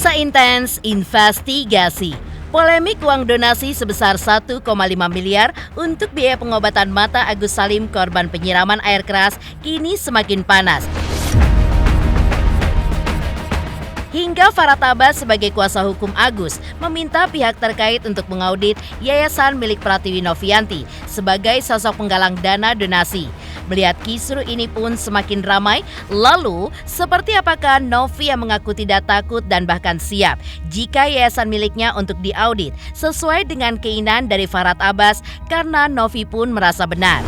Pemirsa Intens investigasi. Polemik uang donasi sebesar 1,5 miliar untuk biaya pengobatan mata Agus Salim korban penyiraman air keras kini semakin panas. Hingga Farhad Abbas sebagai kuasa hukum Agus meminta pihak terkait untuk mengaudit yayasan milik Pratiwi Novianti sebagai sosok penggalang dana donasi. Melihat kisru ini pun semakin ramai, lalu seperti apakah Novi yang mengaku tidak takut dan bahkan siap jika yayasan miliknya untuk diaudit sesuai dengan keinginan dari Farhad Abbas karena Novi pun merasa benar.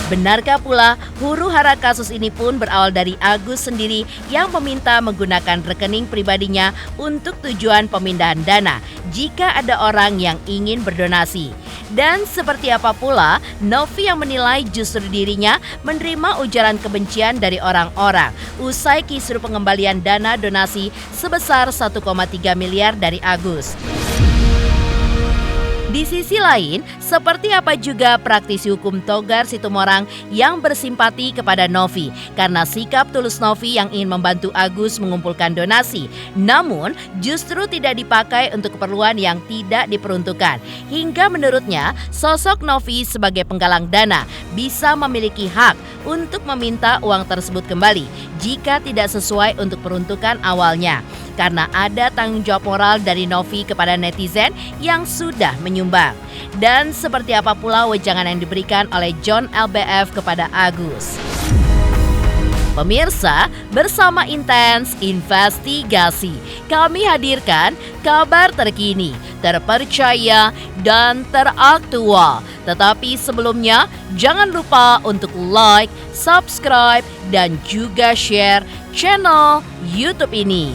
Benarkah pula huru-hara kasus ini pun berawal dari Agus sendiri yang meminta menggunakan rekening pribadinya untuk tujuan pemindahan dana jika ada orang yang ingin berdonasi? Dan seperti apa pula Novi yang menilai justru dirinya menerima ujaran kebencian dari orang-orang usai kisru pengembalian dana donasi sebesar 1,3 miliar dari Agus. Di sisi lain, seperti apa juga praktisi hukum Togar Situmorang yang bersimpati kepada Novi karena sikap tulus Novi yang ingin membantu Agus mengumpulkan donasi, namun justru tidak dipakai untuk keperluan yang tidak diperuntukkan. Hingga menurutnya, sosok Novi sebagai penggalang dana bisa memiliki hak untuk meminta uang tersebut kembali jika tidak sesuai untuk peruntukan awalnya. Karena ada tanggung jawab moral dari Novi kepada netizen yang sudah menyumbang. Dan seperti apa pula wejangan yang diberikan oleh John LBF kepada Agus. Pemirsa, bersama Intens Investigasi, kami hadirkan kabar terkini, terpercaya, dan teraktual. Tetapi sebelumnya, jangan lupa untuk like, subscribe, dan juga share channel YouTube ini.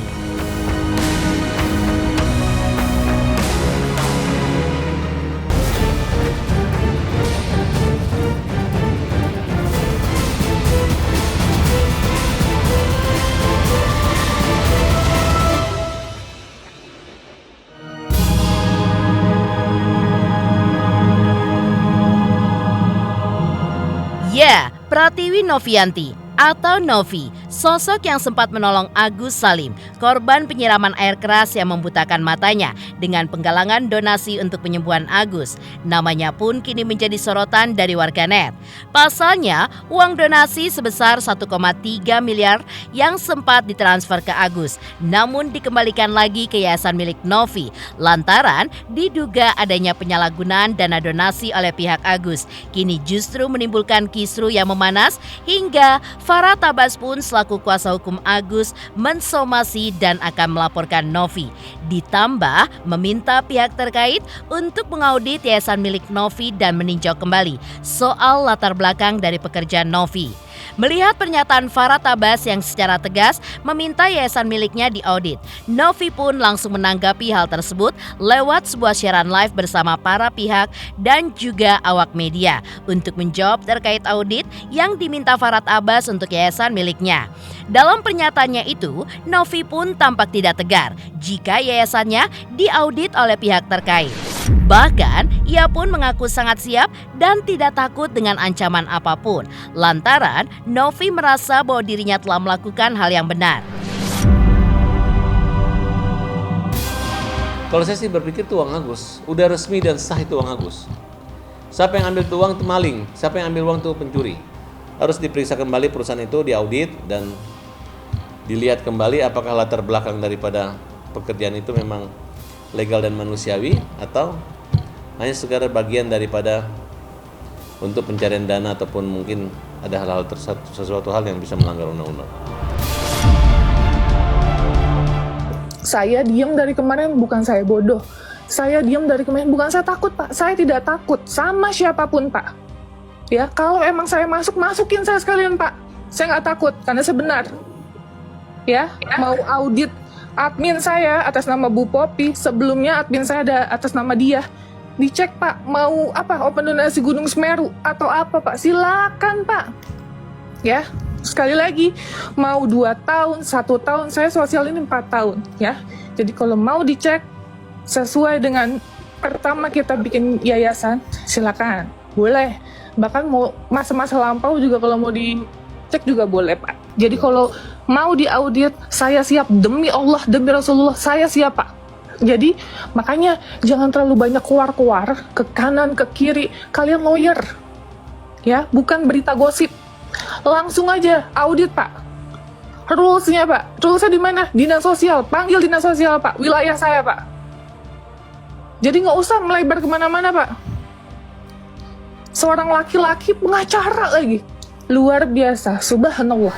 Ya, Pratiwi Novianti atau Novi, sosok yang sempat menolong Agus Salim, korban penyiraman air keras yang membutakan matanya dengan penggalangan donasi untuk penyembuhan Agus. Namanya pun kini menjadi sorotan dari warganet. Pasalnya, uang donasi sebesar 1,3 miliar yang sempat ditransfer ke Agus, namun dikembalikan lagi ke yayasan milik Novi, lantaran diduga adanya penyalahgunaan dana donasi oleh pihak Agus. Kini justru menimbulkan kisru yang memanas hingga Farhad Abbas pun selaku kuasa hukum Agus mensomasi dan akan melaporkan Novi. Ditambah meminta pihak terkait untuk mengaudit yayasan milik Novi dan meninjau kembali soal latar belakang dari pekerjaan Novi. Melihat pernyataan Farhad Abbas yang secara tegas meminta yayasan miliknya diaudit, Novi pun langsung menanggapi hal tersebut lewat sebuah siaran live bersama para pihak dan juga awak media untuk menjawab terkait audit yang diminta Farhad Abbas untuk yayasan miliknya. Dalam pernyataannya itu, Novi pun tampak tidak tegar jika yayasannya diaudit oleh pihak terkait. Bahkan, ia pun mengaku sangat siap dan tidak takut dengan ancaman apapun, lantaran Novi merasa bahwa dirinya telah melakukan hal yang benar. Kalau saya sih berpikir itu uang Agus, udah resmi dan sah itu uang Agus. Siapa yang ambil itu uang itu maling, siapa yang ambil uang itu pencuri. Harus diperiksa kembali perusahaan itu, diaudit dan dilihat kembali apakah latar belakang daripada pekerjaan itu memang legal dan manusiawi atau hanya sekadar bagian daripada untuk pencarian dana ataupun mungkin ada hal-hal sesuatu hal yang bisa melanggar undang-undang. Saya diam dari kemarin bukan saya bodoh. Saya diam dari kemarin bukan saya takut, Pak. Saya tidak takut sama siapapun, Pak. Ya, kalau emang saya masukin saya sekalian, Pak. Saya nggak takut karena saya benar. Ya, mau audit admin saya atas nama Bu Popi, sebelumnya admin saya ada atas nama dia. Dicek, Pak, mau apa, open donasi Gunung Semeru atau apa, Pak, silakan, Pak. Ya, sekali lagi, mau 2 tahun, 1 tahun, saya sosial ini 4 tahun, ya. Jadi kalau mau dicek sesuai dengan pertama kita bikin yayasan, silakan, boleh. Bahkan mau masa-masa lampau juga kalau mau cek juga boleh Pak. Jadi kalau mau diaudit, saya siap, demi Allah, demi Rasulullah, saya siap Pak. Jadi makanya jangan terlalu banyak keluar-keluar ke kanan ke kiri. Kalian lawyer, ya, bukan berita gosip. Langsung aja audit Pak. Rulesnya Pak, rulesnya di mana? Dinas sosial, panggil dinas sosial Pak, wilayah saya Pak. Jadi nggak usah melebar kemana-mana Pak. Seorang laki-laki pengacara lagi, luar biasa, subhanallah.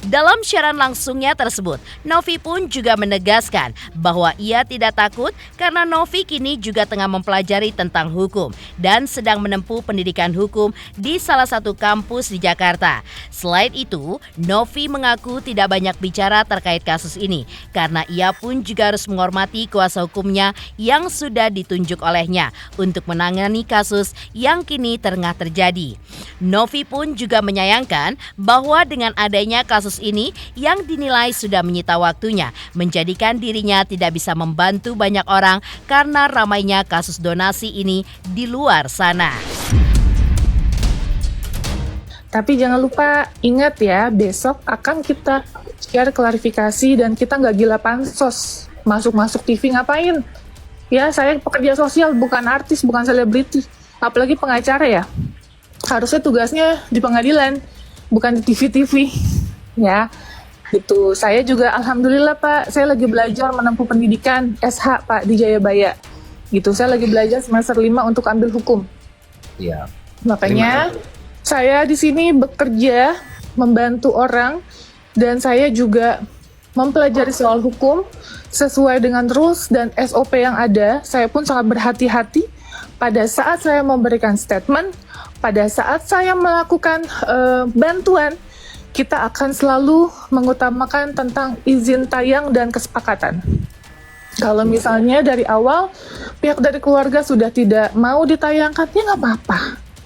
Dalam siaran langsungnya tersebut, Novi pun juga menegaskan bahwa ia tidak takut karena Novi kini juga tengah mempelajari tentang hukum dan sedang menempuh pendidikan hukum di salah satu kampus di Jakarta. Selain itu, Novi mengaku tidak banyak bicara terkait kasus ini karena ia pun juga harus menghormati kuasa hukumnya yang sudah ditunjuk olehnya untuk menangani kasus yang kini tengah terjadi. Novi pun juga menyayangkan bahwa dengan adanya kasus ini yang dinilai sudah menyita waktunya, menjadikan dirinya tidak bisa membantu banyak orang karena ramainya kasus donasi ini di luar sana. Tapi jangan lupa, ingat ya, besok akan kita share klarifikasi dan kita nggak gila pansos. Masuk-masuk TV ngapain? Ya, saya pekerja sosial, bukan artis, bukan selebriti. Apalagi pengacara ya. Harusnya tugasnya di pengadilan, bukan di TV-TV. Ya, gitu. Saya juga alhamdulillah Pak, saya lagi belajar menempuh pendidikan SH Pak di Jayabaya. Gitu, saya lagi belajar semester 5 untuk ambil hukum. Iya. Makanya saya di sini bekerja membantu orang dan saya juga mempelajari soal hukum sesuai dengan rules dan SOP yang ada. Saya pun sangat berhati-hati pada saat saya memberikan statement, pada saat saya melakukan bantuan. Kita akan selalu mengutamakan tentang izin tayang dan kesepakatan. Kalau misalnya dari awal pihak dari keluarga sudah tidak mau ditayangkan, ya nggak apa-apa.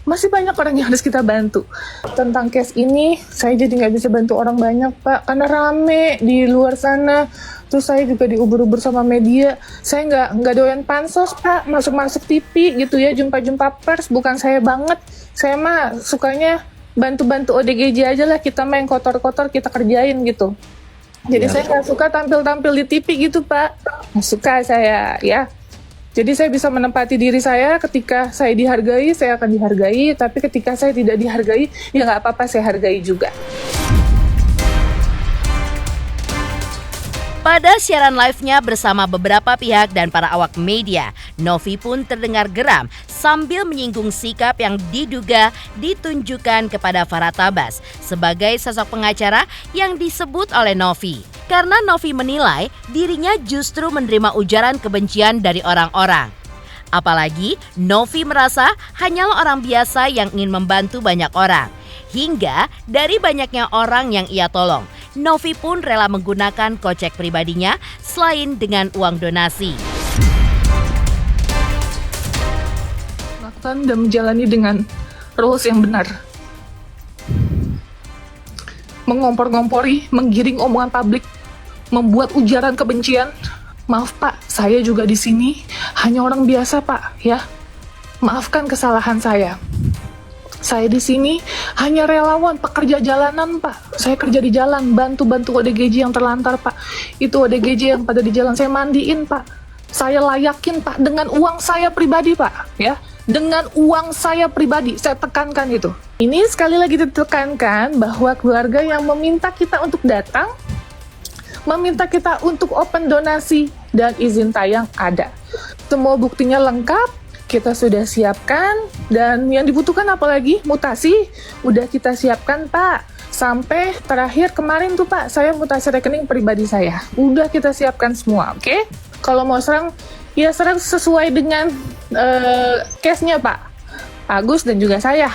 Masih banyak orang yang harus kita bantu. Tentang case ini, saya jadi nggak bisa bantu orang banyak Pak, karena rame di luar sana. Terus saya juga diubur-ubur sama media. Saya nggak doyan pansos Pak, masuk-masuk TV gitu ya, jumpa-jumpa pers. Bukan saya banget. Saya mah sukanya bantu-bantu ODGJ aja lah, kita main kotor-kotor kita kerjain gitu. Jadi saya nggak suka tampil-tampil di TV gitu Pak, nggak suka saya ya. Jadi saya bisa menempati diri saya, ketika saya dihargai saya akan dihargai, tapi ketika saya tidak dihargai ya nggak apa-apa, saya hargai juga. Pada siaran live-nya bersama beberapa pihak dan para awak media, Novi pun terdengar geram sambil menyinggung sikap yang diduga ditunjukkan kepada Farah Tabas sebagai sosok pengacara yang disebut oleh Novi. Karena Novi menilai dirinya justru menerima ujaran kebencian dari orang-orang. Apalagi Novi merasa hanyalah orang biasa yang ingin membantu banyak orang. Hingga dari banyaknya orang yang ia tolong, Novi pun rela menggunakan kocek pribadinya selain dengan uang donasi. Lakukan dan menjalani dengan rules yang benar. Mengompor-ngompori, menggiring omongan publik, membuat ujaran kebencian. Maaf Pak, saya juga di sini hanya orang biasa Pak, ya. Maafkan kesalahan saya. Saya di sini hanya relawan, pekerja jalanan Pak. Saya kerja di jalan, bantu-bantu ODGJ yang terlantar Pak. Itu ODGJ yang pada di jalan saya mandiin Pak. Saya layakin Pak dengan uang saya pribadi Pak, ya. Dengan uang saya pribadi, saya tekankan itu. Ini sekali lagi ditekankan bahwa keluarga yang meminta kita untuk datang, meminta kita untuk open donasi dan izin tayang ada. Semua buktinya lengkap. Kita sudah siapkan, dan yang dibutuhkan apalagi mutasi udah kita siapkan Pak. Sampai terakhir kemarin tuh Pak, saya mutasi rekening pribadi saya udah kita siapkan semua, oke? Kalau mau serang, ya serang sesuai dengan case-nya Pak Agus dan juga saya.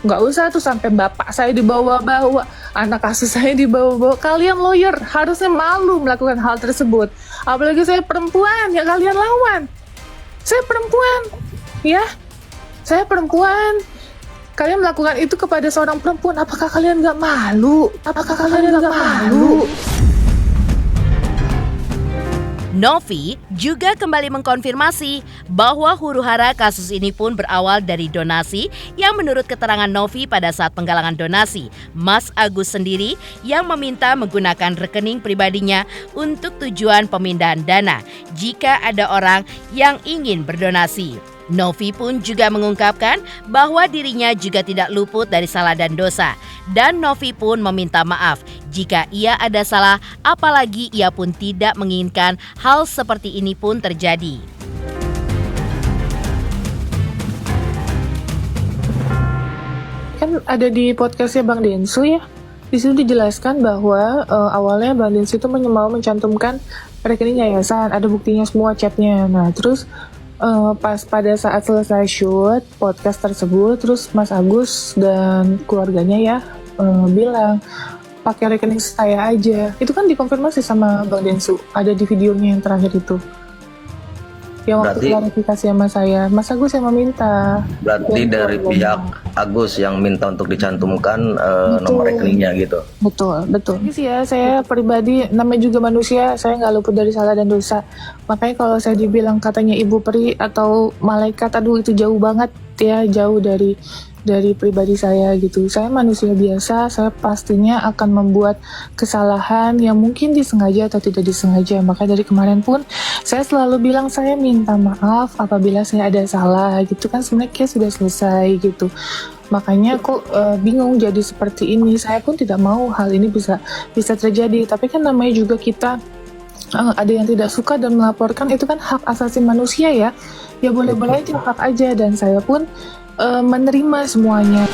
Nggak usah tuh sampai bapak saya dibawa-bawa, anak kasus saya dibawa-bawa. Kalian lawyer harusnya malu melakukan hal tersebut. Apalagi saya perempuan yang kalian lawan. Saya perempuan, ya, saya perempuan. Kalian melakukan itu kepada seorang perempuan, apakah kalian nggak malu? Apakah kalian nggak malu? Novi juga kembali mengkonfirmasi bahwa huru-hara kasus ini pun berawal dari donasi yang menurut keterangan Novi pada saat penggalangan donasi, Mas Agus sendiri yang meminta menggunakan rekening pribadinya untuk tujuan pemindahan dana jika ada orang yang ingin berdonasi. Novi pun juga mengungkapkan bahwa dirinya juga tidak luput dari salah dan dosa. Dan Novi pun meminta maaf jika ia ada salah, apalagi ia pun tidak menginginkan hal seperti ini pun terjadi. Kan ada di podcastnya Bang Densu ya. Di situ dijelaskan bahwa awalnya Bang Densu itu mau mencantumkan rekening yayasan, ada buktinya semua chatnya. Nah terus pas pada saat selesai shoot podcast tersebut, terus Mas Agus dan keluarganya ya bilang pakai rekening saya aja. Itu kan dikonfirmasi sama Bang Densu, ada di videonya yang terakhir itu. Yang waktu klarifikasi sama saya, Mas Agus yang meminta. Berarti dari pihak Agus yang minta untuk dicantumkan nomor rekeningnya gitu. Betul. Ini sih ya, saya pribadi namanya juga manusia, saya nggak luput dari salah dan dosa. Makanya kalau saya dibilang katanya ibu peri atau malaikat, aduh itu jauh banget ya, jauh dari pribadi saya gitu. Saya manusia biasa, saya pastinya akan membuat kesalahan yang mungkin disengaja atau tidak disengaja. Makanya dari kemarin pun saya selalu bilang saya minta maaf apabila saya ada salah gitu kan, sebenarnya case sudah selesai gitu. Makanya aku bingung jadi seperti ini. Saya pun tidak mau hal ini bisa terjadi. Tapi kan namanya juga kita ada yang tidak suka dan melaporkan, itu kan hak asasi manusia ya. Ya boleh-boleh aja, hak aja, dan saya pun menerima semuanya.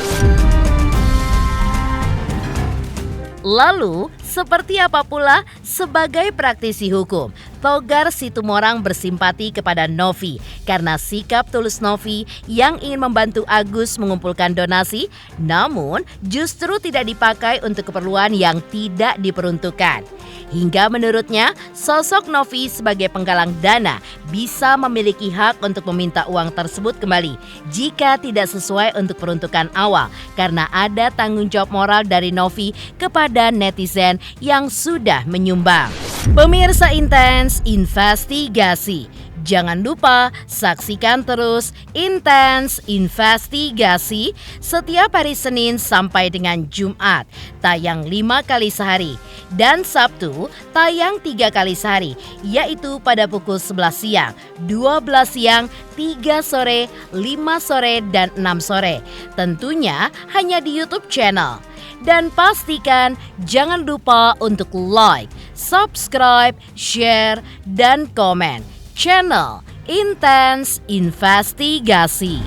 Lalu, seperti apa pula sebagai praktisi hukum, Togar Situmorang bersimpati kepada Novi karena sikap tulus Novi yang ingin membantu Agus mengumpulkan donasi, namun justru tidak dipakai untuk keperluan yang tidak diperuntukkan. Hingga menurutnya, sosok Novi sebagai penggalang dana bisa memiliki hak untuk meminta uang tersebut kembali jika tidak sesuai untuk peruntukan awal karena ada tanggung jawab moral dari Novi kepada netizen yang sudah menyumbang. Pemirsa Intens Investigasi, jangan lupa saksikan terus Intens Investigasi setiap hari Senin sampai dengan Jumat, tayang 5 kali sehari, dan Sabtu tayang 3 kali sehari, yaitu pada pukul 11 siang, 12 siang, 3 sore, 5 sore, dan 6 sore. Tentunya hanya di YouTube channel. Dan pastikan jangan lupa untuk like, subscribe, share, dan komen channel Intens Investigasi.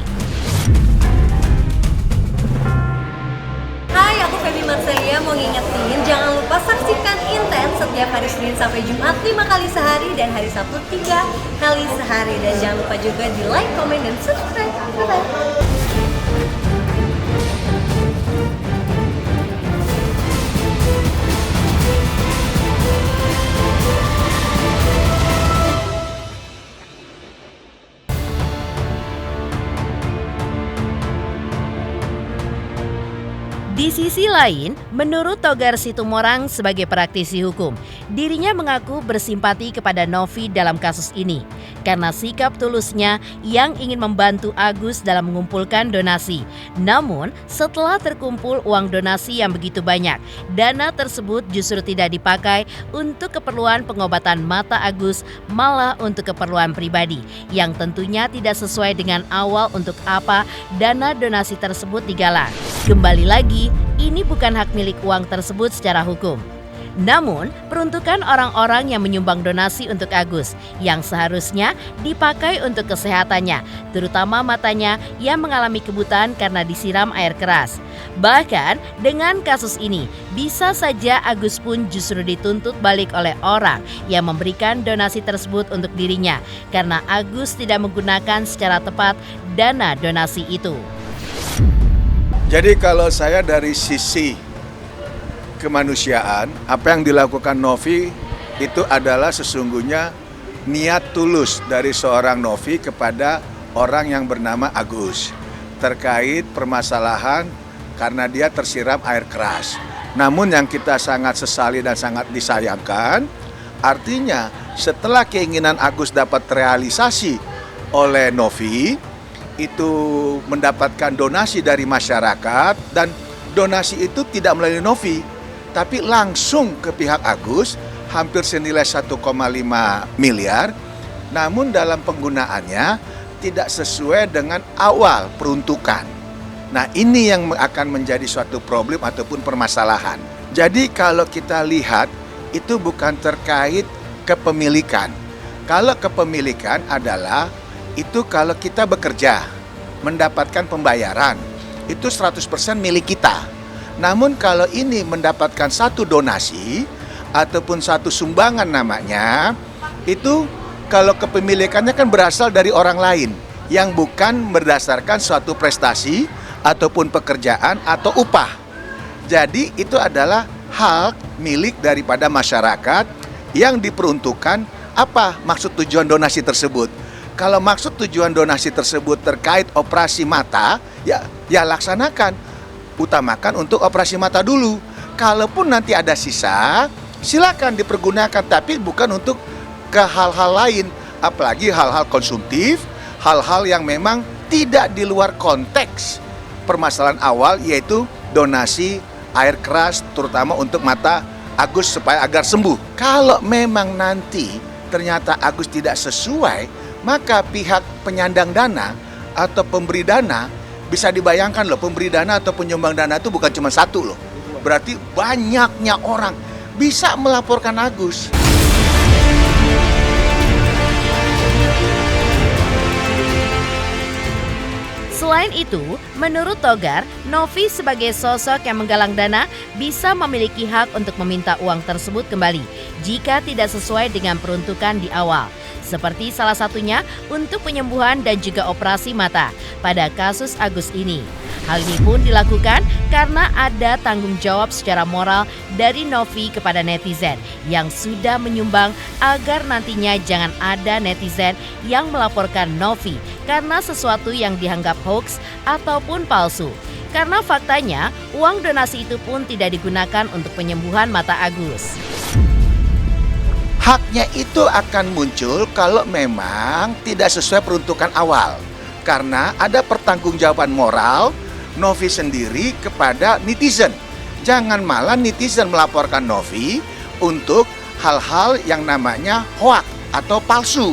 Hai, aku Feby Marsaya mau ngingetin jangan lupa saksikan Intens setiap hari Senin sampai Jumat 5 kali sehari dan hari Sabtu 3 kali sehari. Dan jangan lupa juga di like, komen, dan subscribe. Bye-bye. Di sisi lain, menurut Togar Situmorang sebagai praktisi hukum, dirinya mengaku bersimpati kepada Novi dalam kasus ini karena sikap tulusnya yang ingin membantu Agus dalam mengumpulkan donasi. Namun, setelah terkumpul uang donasi yang begitu banyak, dana tersebut justru tidak dipakai untuk keperluan pengobatan mata Agus, malah untuk keperluan pribadi yang tentunya tidak sesuai dengan awal untuk apa dana donasi tersebut digalang. Kembali lagi, ini bukan hak milik uang tersebut secara hukum. Namun, peruntukan orang-orang yang menyumbang donasi untuk Agus yang seharusnya dipakai untuk kesehatannya, terutama matanya yang mengalami kebutaan karena disiram air keras. Bahkan, dengan kasus ini, bisa saja Agus pun justru dituntut balik oleh orang yang memberikan donasi tersebut untuk dirinya karena Agus tidak menggunakan secara tepat dana donasi itu. Jadi kalau saya dari sisi kemanusiaan, apa yang dilakukan Novi itu adalah sesungguhnya niat tulus dari seorang Novi kepada orang yang bernama Agus terkait permasalahan karena dia tersiram air keras. Namun yang kita sangat sesali dan sangat disayangkan, artinya setelah keinginan Agus dapat realisasi oleh Novi, itu mendapatkan donasi dari masyarakat, dan donasi itu tidak melalui Novi, tapi langsung ke pihak Agus, hampir senilai 1,5 miliar, namun dalam penggunaannya tidak sesuai dengan awal peruntukan. Nah, ini yang akan menjadi suatu problem ataupun permasalahan. Jadi kalau kita lihat, itu bukan terkait kepemilikan. Kalau kepemilikan adalah, itu kalau kita bekerja, mendapatkan pembayaran, itu 100% milik kita. Namun kalau ini mendapatkan satu donasi, ataupun satu sumbangan namanya, itu kalau kepemilikannya kan berasal dari orang lain yang bukan berdasarkan suatu prestasi ataupun pekerjaan atau upah. Jadi itu adalah hak milik daripada masyarakat yang diperuntukkan. Apa maksud tujuan donasi tersebut? Kalau maksud tujuan donasi tersebut terkait operasi mata, ya laksanakan, utamakan untuk operasi mata dulu. Kalaupun nanti ada sisa, silakan dipergunakan, tapi bukan untuk ke hal-hal lain, apalagi hal-hal konsumtif, hal-hal yang memang tidak di luar konteks permasalahan awal, yaitu donasi air keras terutama untuk mata Agus supaya agar sembuh. Kalau memang nanti ternyata Agus tidak sesuai, maka pihak penyandang dana atau pemberi dana, bisa dibayangkan loh, pemberi dana atau penyumbang dana itu bukan cuma satu loh, berarti banyaknya orang bisa melaporkan Agus. Selain itu, menurut Togar, Novi sebagai sosok yang menggalang dana bisa memiliki hak untuk meminta uang tersebut kembali jika tidak sesuai dengan peruntukan di awal. Seperti salah satunya untuk penyembuhan dan juga operasi mata pada kasus Agus ini. Hal ini pun dilakukan karena ada tanggung jawab secara moral dari Novi kepada netizen yang sudah menyumbang agar nantinya jangan ada netizen yang melaporkan Novi karena sesuatu yang dianggap hoax ataupun palsu. Karena faktanya uang donasi itu pun tidak digunakan untuk penyembuhan mata Agus. Haknya itu akan muncul kalau memang tidak sesuai peruntukan awal. Karena ada pertanggungjawaban moral Novi sendiri kepada netizen. Jangan malah netizen melaporkan Novi untuk hal-hal yang namanya hoax atau palsu.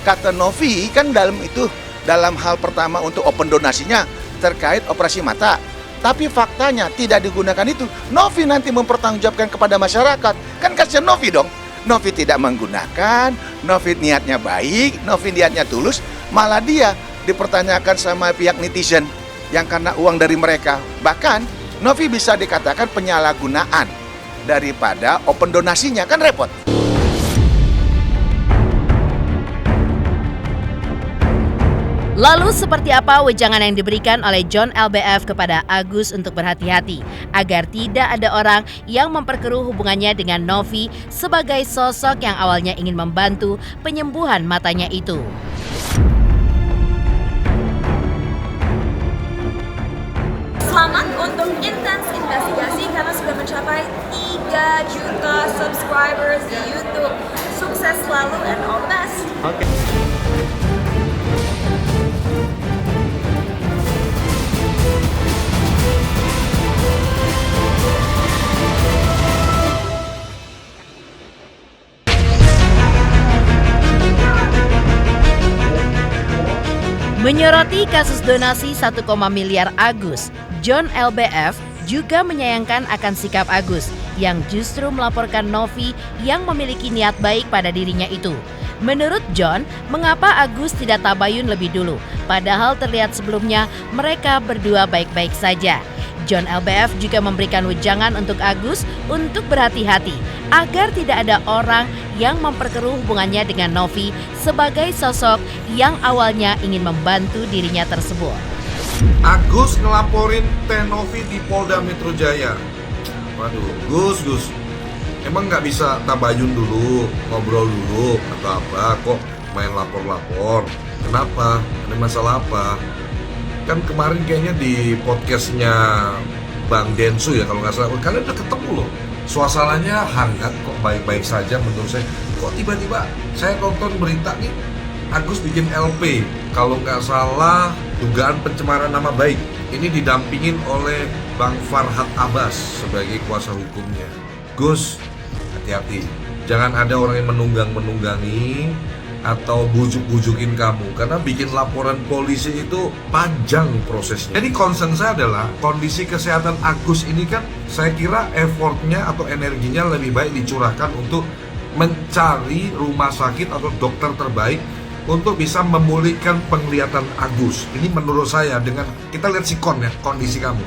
Kata Novi kan dalam hal pertama untuk open donasinya terkait operasi mata. Tapi faktanya tidak digunakan itu. Novi nanti mempertanggungjawabkan kepada masyarakat. Kan kasihan Novi dong. Novi tidak menggunakan, Novi niatnya baik, Novi niatnya tulus, malah dia dipertanyakan sama pihak netizen yang karena uang dari mereka. Bahkan Novi bisa dikatakan penyalahgunaan daripada open donasinya, kan repot. Lalu seperti apa wejangan yang diberikan oleh John LBF kepada Agus untuk berhati-hati agar tidak ada orang yang memperkeruh hubungannya dengan Novi sebagai sosok yang awalnya ingin membantu penyembuhan matanya itu. Selamat untuk Intens Investigasi karena sudah mencapai 3 juta subscribers di YouTube. Sukses selalu and all the best. Menyoroti kasus donasi 1, miliar Agus, John LBF juga menyayangkan akan sikap Agus yang justru melaporkan Novi yang memiliki niat baik pada dirinya itu. Menurut John, mengapa Agus tidak tabayun lebih dulu? Padahal terlihat sebelumnya mereka berdua baik-baik saja. John LBF juga memberikan wejangan untuk Agus untuk berhati-hati agar tidak ada orang yang memperkeruh hubungannya dengan Novi sebagai sosok yang awalnya ingin membantu dirinya tersebut. Agus ngelaporin Teh Novi di Polda Metro Jaya. Waduh, Gus, emang nggak bisa tabayun dulu, ngobrol dulu atau apa? Kok main lapor-lapor? Kenapa? Ada masalah apa? Kan kemarin kayaknya di podcastnya Bang Densu ya kalau nggak salah, kalian udah ketemu loh suasananya hangat kok, baik-baik saja menurut saya. Kok tiba-tiba saya nonton berita nih, Agus bikin LP, kalau nggak salah dugaan pencemaran nama baik. Ini didampingin oleh Bang Farhad Abbas sebagai kuasa hukumnya. Gus, hati-hati, jangan ada orang yang menunggangi atau bujuk-bujukin kamu, karena bikin laporan polisi itu panjang prosesnya. Jadi concern saya adalah kondisi kesehatan Agus ini kan, saya kira effortnya atau energinya lebih baik dicurahkan untuk mencari rumah sakit atau dokter terbaik untuk bisa memulihkan penglihatan Agus. Ini menurut saya, dengan kita lihat sikon ya, kondisi kamu.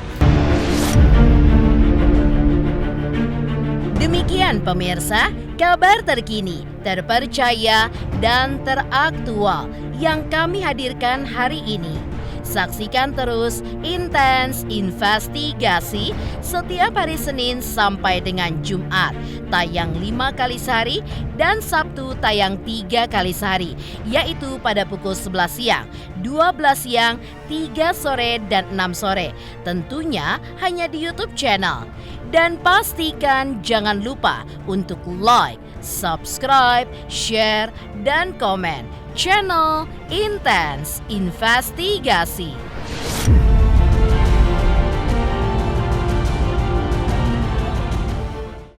Demikian pemirsa, kabar terkini, terpercaya, dan teraktual yang kami hadirkan hari ini. Saksikan terus Intens Investigasi setiap hari Senin sampai dengan Jumat, tayang 5 kali sehari, dan Sabtu tayang 3 kali sehari, yaitu pada pukul 11 siang, 12 siang, 3 sore, dan 6 sore. Tentunya hanya di YouTube channel. Dan pastikan jangan lupa untuk like, subscribe, share, dan komen channel Intens Investigasi.